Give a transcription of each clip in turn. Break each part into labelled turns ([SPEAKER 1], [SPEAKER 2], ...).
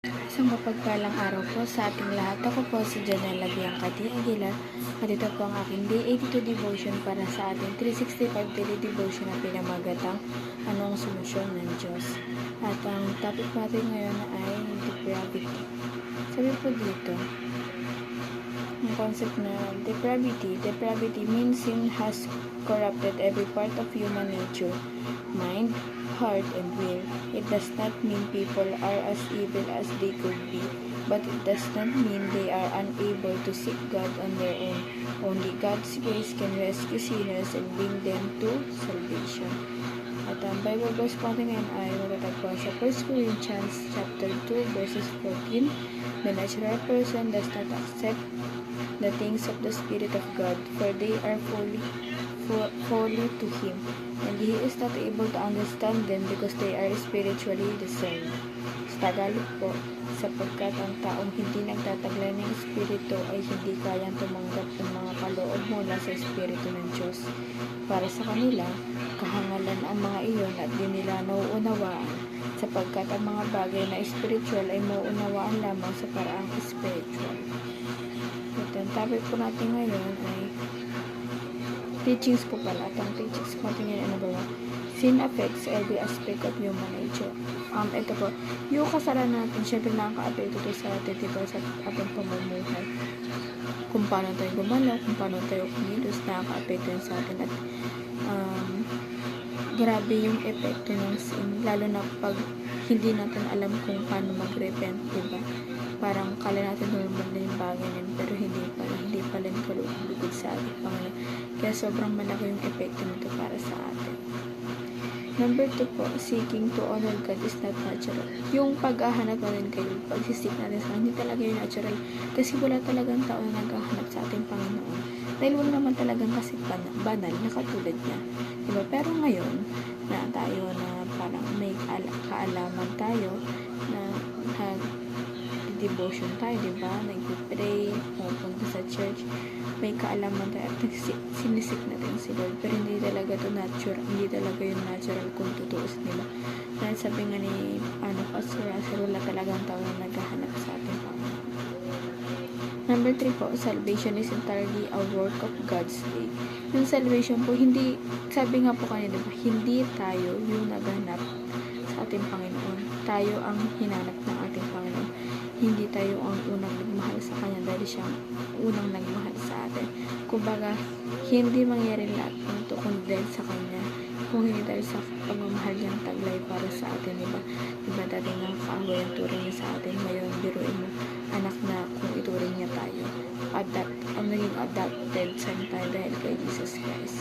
[SPEAKER 1] Isang mapagpalang araw po sa ating lahat. Ako po si Janelle Biancati Aguilar at ito po ang aking Day 82 Devotion para sa ating 365 Daily Devotion na pinamagatang Ano ang Solusyon ng Diyos. At ang topic natin ngayon ay depravity. Sabi po dito, ang concept na depravity means sin has corrupted every part of human nature, mind, heart, and will. It does not mean people are as evil as they could be, but it does not mean they are unable to seek God on their own. Only God's grace can rescue sinners and bring them to salvation. At ang Bible verse po natin ngayon ay matatagpuan sa 1 Corinthians chapter 2 verses 14. The natural person does not accept the things of the Spirit of God, for they are folly to him, and he is not able to understand them because they are spiritually discerned. Sa Tagalog po, sapagkat ang taong hindi nagtataglay ng Espiritu ay hindi kayang tumanggap ng mga kaloob mula sa Espiritu ng Diyos. Para sa kanila, kahangalan ang mga iyon at di nila nauunawaan, sapagkat ang mga bagay na spiritual ay mauunawaan lamang sa paraang spiritual. At ang topic po natin ngayon ay teachings po pala. At ang teachings po natin ngayon, ano ba? Sin affects every aspect of human nature. Ito po, yung kasalanan natin, syempre nakaka-apekto ito sa atin, diba, sa ating pamumuhay. Kung paano tayo gumalaw, kung paano tayo kumilos, nakaka-apekto yun sa atin. At grabe yung epekto ng sin, lalo na pag hindi natin alam kung paano mag-repent, diba? Parang kala natin normal na yung bagay na yun, pero hindi pala yung kalugod sa ating Panginoon. Kaya sobrang malaki yung epekto nito para sa atin. Number 2 po, seeking to honor God is not natural. Yung paghahanap natin kayo, pagsisik natin sa hindi talaga yung natural. Kasi wala talagang tao na naghahanap sa ating Panginoon. Dahil wala naman talagang kasi banal na katulad niya. Diba? Pero ngayon, na tayo na parang may kaalaman tayo na devotion tayo, diba? Nag-pray, pupunta sa church, may kaalaman tayo at sinisik natin si Lord. Pero hindi talaga to natural, hindi talaga yung natural kung tutuusin, diba? Dahil sabi nga ni Pastor Russell, wala talagang tao na naghahanap sa ating Panginoon. Number 3 po, salvation is entirely a work of God's aid. Yung salvation po, hindi, sabi nga po kanina, diba? Hindi tayo yung naghanap sa ating Panginoon. Tayo ang hinanap ng ating Panginoon. Hindi tayo ang unang nagmahal sa Kanya dahil siya ang unang nagmahal sa atin. Kumbaga, hindi mangyari lahat ng ito kundi dahil sa Kanya. Kung hindi dahil sa pagmamahal niyang taglay para sa atin, diba? Diba dati nga kaaway ang turing niya sa atin, ngayon biruin mo, anak na kung ituring niya tayo. Ang naging adopted son tayo dahil kay Jesus Christ.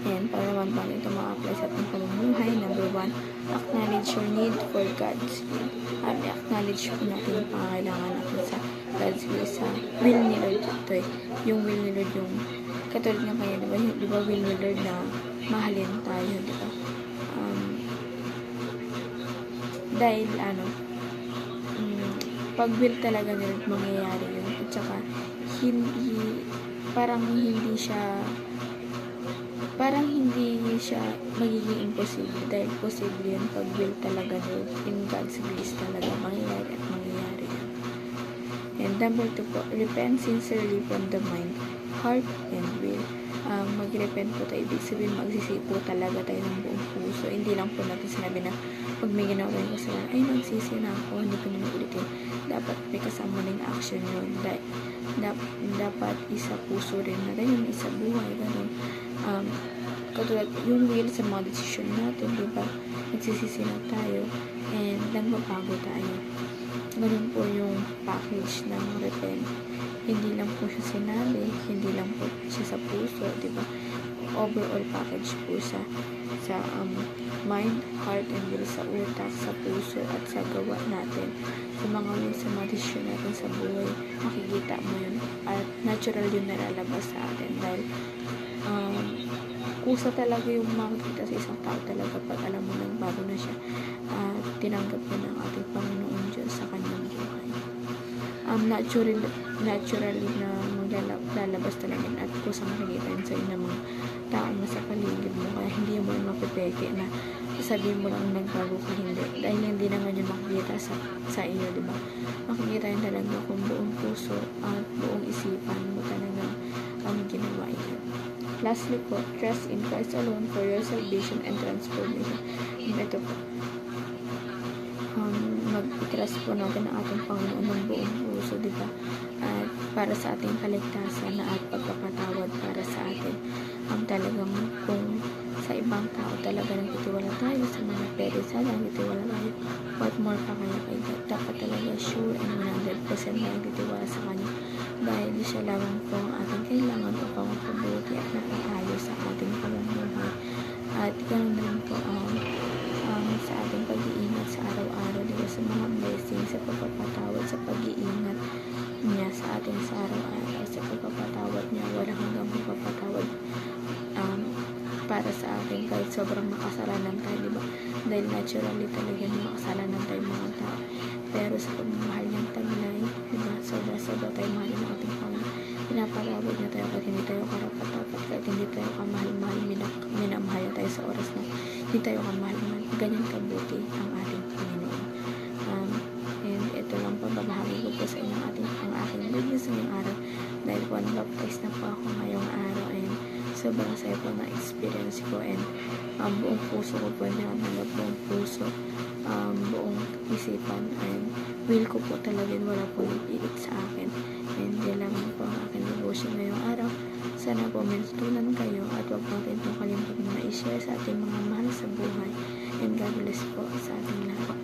[SPEAKER 1] And para naman paano ito ma-apply sa ating pamumuhay. Number 1, acknowledge your need for God's will. I-acknowledge po natin yung pangangailangan natin sa God's will, sa will ni Lord. Ito yung will ni Lord, yung katulad nga kanya, diba will ni Lord na mahalin tayo, diba? Dahil pag will talaga ni Lord, mangyayari yun. At saka parang hindi siya magiging imposible dahil posible yun pag will talaga Lord, in God's grace talaga mangyayari at mangyayari yun. And number 2 po, repent sincerely from the mind, heart, and will. Mag-repent po tayo, ibig sabihin magsisipo talaga tayo ng buong puso. Hindi lang po natin sinabi na pag may ginawa yung kasalanan, ay nagsisi na ako, hindi ko na ulitin. Dapat may kasama rin action yun. Dapat isa puso rin na rin, isa buhay, gano'n. Katulad yung will sa mga desisyon natin, diba? Nagsisisi na tayo and nagbabago tayo. Ganun po yung package ng repent. Hindi lang po siya sinabi, hindi lang po siya sa puso, diba? Overall package po sa mind, heart, and will, sa utak, sa puso, at sa gawa natin. Sa mga desisyon natin sa buhay, makikita mo yun. At natural yun nalalabas sa atin dahil kusa talaga yung makikita sa isang tao talaga pag alam mo nang bago na siya at tinanggap mo ng ating Panginoon Diyos sa kanyang buhay. naturally na lalabas talaga at kusang makikita yun sa inyo mga tao na sa paligid mo, kaya hindi mo mapipeke na sabihin mo lang nagbago ka, hindi, dahil hindi naman yung makikita sa iyo, diba? Makikita yun talaga kung buong puso at buong isipan mo talaga ang ginawa ito. Lastly po, trust in Christ alone for your salvation and transformation. Ito po, mag-trust po natin ang ating Panginoon ng buong puso, diba? At para sa ating kaligtasan na at pagpapatawad para sa atin. Talagang kung sa ibang tao talaga nagtitiwala tayo, sa mga perisada nagtitiwala tayo, what more pa kaya kay God? Dapat talaga sure and 100% na nagtitiwala sa Kanya, dahil siya lamang po ang ating kailangan upang mapabuti at nakakayos sa ating pamumuhay. At ganoon din po sa ating pag-iingat sa araw-araw, diba? Sa mga blessings, sa pagpapatawad, sa pag-iingat niya sa ating sa araw-araw, sa pagpapatawad niya, walang hanggang pagpapatawad para sa atin kahit sobrang makasalanan tayo, diba? Dahil naturally talaga makasalanan tayo mga tao, pero sa pagmamahal niyang taglay, diba? Sobra tayo mahalin ng ating Panginoon. Pinapatawad niya tayo kahit hindi tayo karapat-dapat, kahit hindi tayo kamahal-mahal, minamahal tayo sa oras na hindi tayo kamahal-mahal. Ganyan kabuti ang ating Panginoon. And ito lang po, babahagi ko po sa inyo ang aking good news ngayong araw, dahil po nag-baptize na po ako ngayong araw, and sobrang saya po na experience ko, and buong puso ko po nanatanggap, buong puso, buong isipan, and will ko po talaga, wala po nag-iit sa akin. And yan lang po ang aking devotion ngayong araw. Sana po may natutunan kayo, at huwag natin itong kalimutan na i-share sa ating mga mahal sa buhay, and God bless po sa ating lahat.